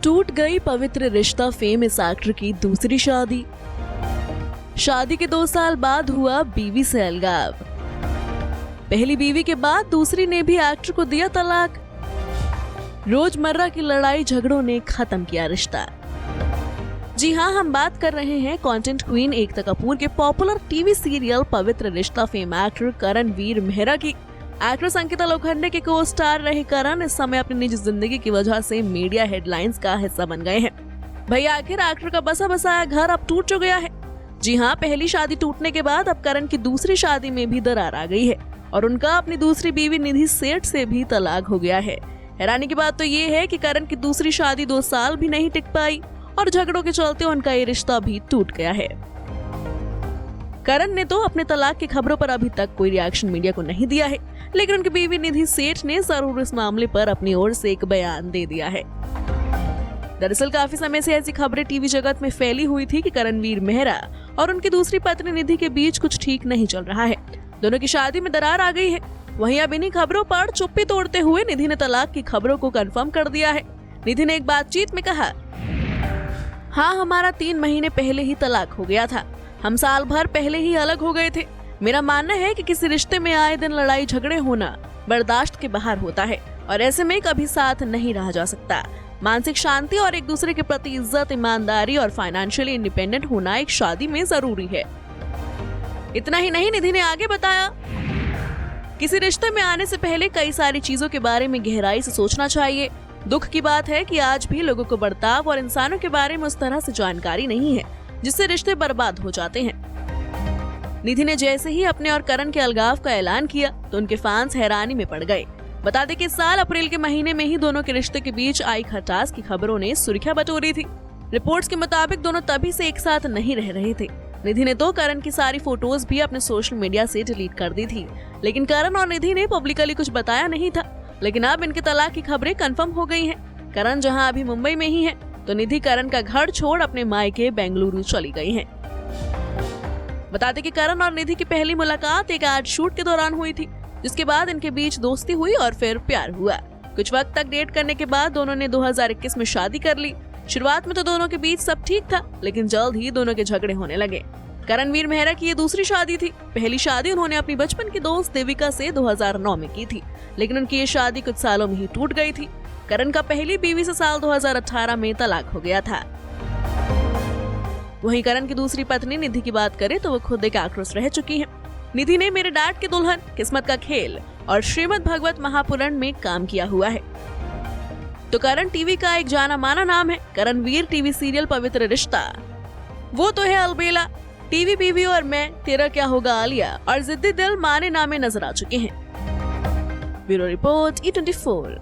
टूट गई पवित्र रिश्ता फेमस एक्टर की दूसरी शादी। शादी के 2 साल बाद हुआ बीवी से अलगाव। पहली बीवी के बाद दूसरी ने भी एक्टर को दिया तलाक। रोजमर्रा की लड़ाई झगड़ों ने खत्म किया रिश्ता। जी हाँ, हम बात कर रहे हैं कंटेंट क्वीन एकता कपूर के पॉपुलर टीवी सीरियल पवित्र रिश्ता फेम एक्टर करणवीर मेहरा की। एक्ट्रेस अंकिता लोखंडे के को स्टार रहे करण इस समय अपनी निजी जिंदगी की वजह से मीडिया हेडलाइंस का हिस्सा बन गए हैं। भाई आखिर एक्टर का बसा बसाया घर अब टूट जो गया है। जी हाँ, पहली शादी टूटने के बाद अब करण की दूसरी शादी में भी दरार आ गई है और उनका अपनी दूसरी बीवी निधि सेठ से भी तलाक हो गया है। हैरानी की बात तो ये है कि करण की दूसरी शादी 2 साल भी नहीं टिक पाई और झगड़ों के चलते उनका ये रिश्ता भी टूट गया है। करण ने तो अपने तलाक की खबरों पर अभी तक कोई रिएक्शन मीडिया को नहीं दिया है, लेकिन उनकी बीवी निधि सेठ ने जरूर इस मामले पर अपनी ओर से एक बयान दे दिया है। दरअसल काफी समय से ऐसी खबरें टीवी जगत में फैली हुई थी कि करणवीर मेहरा और उनकी दूसरी पत्नी निधि के बीच कुछ ठीक नहीं चल रहा है। दोनों की शादी में दरार आ गई है। वहीं अब इन्हीं खबरों पर चुप्पी तोड़ते हुए निधि ने तलाक की खबरों को कंफर्म कर दिया है। निधि ने एक बातचीत में कहा, हाँ, हमारा 3 महीने पहले ही तलाक हो गया था। हम साल भर पहले ही अलग हो गए थे। मेरा मानना है कि किसी रिश्ते में आए दिन लड़ाई झगड़े होना बर्दाश्त के बाहर होता है और ऐसे में कभी साथ नहीं रहा जा सकता। मानसिक शांति और एक दूसरे के प्रति इज्जत, ईमानदारी और फाइनेंशियली इंडिपेंडेंट होना एक शादी में जरूरी है। इतना ही नहीं, निधि ने आगे बताया, किसी रिश्ते में आने से पहले कई सारी चीजों के बारे में गहराई से सोचना चाहिए। दुख की बात है कि आज भी लोगों को बर्ताव और इंसानों के बारे में उस तरह से जानकारी नहीं है, जिससे रिश्ते बर्बाद हो जाते हैं। निधि ने जैसे ही अपने और करण के अलगाव का ऐलान किया तो उनके फैंस हैरानी में पड़ गए। बता दें कि इस साल अप्रैल के महीने में ही दोनों के रिश्ते के बीच आई खटास की खबरों ने सुर्खियां बटोरी थी। रिपोर्ट्स के मुताबिक दोनों तभी से एक साथ नहीं रह रहे थे। निधि ने तो करण की सारी फोटोज भी अपने सोशल मीडिया से डिलीट कर दी थी, लेकिन करण और निधि ने पब्लिकली कुछ बताया नहीं था। लेकिन अब इनके तलाक की खबरें कंफर्म हो गई हैं। करण जहां अभी मुंबई में ही है, तो निधि करण का घर छोड़ अपने मायके बेंगलुरु चली गई हैं। बता दें कि करण और निधि की पहली मुलाकात एक एड शूट के दौरान हुई थी, जिसके बाद इनके बीच दोस्ती हुई और फिर प्यार हुआ। कुछ वक्त तक डेट करने के बाद दोनों ने 2021 में शादी कर ली। शुरुआत में तो दोनों के बीच सब ठीक था, लेकिन जल्द ही दोनों के झगड़े होने लगे। करणवीर मेहरा की ये दूसरी शादी थी। पहली शादी उन्होंने अपनी बचपन की दोस्त देविका से 2009 में की थी, लेकिन उनकी ये शादी कुछ सालों में ही टूट गई थी। करण का पहली बीवी से साल 2018 में तलाक हो गया था। वहीं करण की दूसरी पत्नी निधि की बात करें तो वो खुद एक एक्ट्रेस रह चुकी हैं। निधि ने मेरे डैड की दुल्हन, किस्मत का खेल और श्रीमद् भागवत महापुराण में काम किया हुआ है। तो करण टीवी का एक जाना माना नाम है। करणवीर टीवी सीरियल पवित्र रिश्ता, वो तो है अलबेला, टीवी बीवी और मैं, तेरा क्या होगा आलिया और जिद्दी दिल माने नामे नजर आ चुके हैं। Bureau report E24।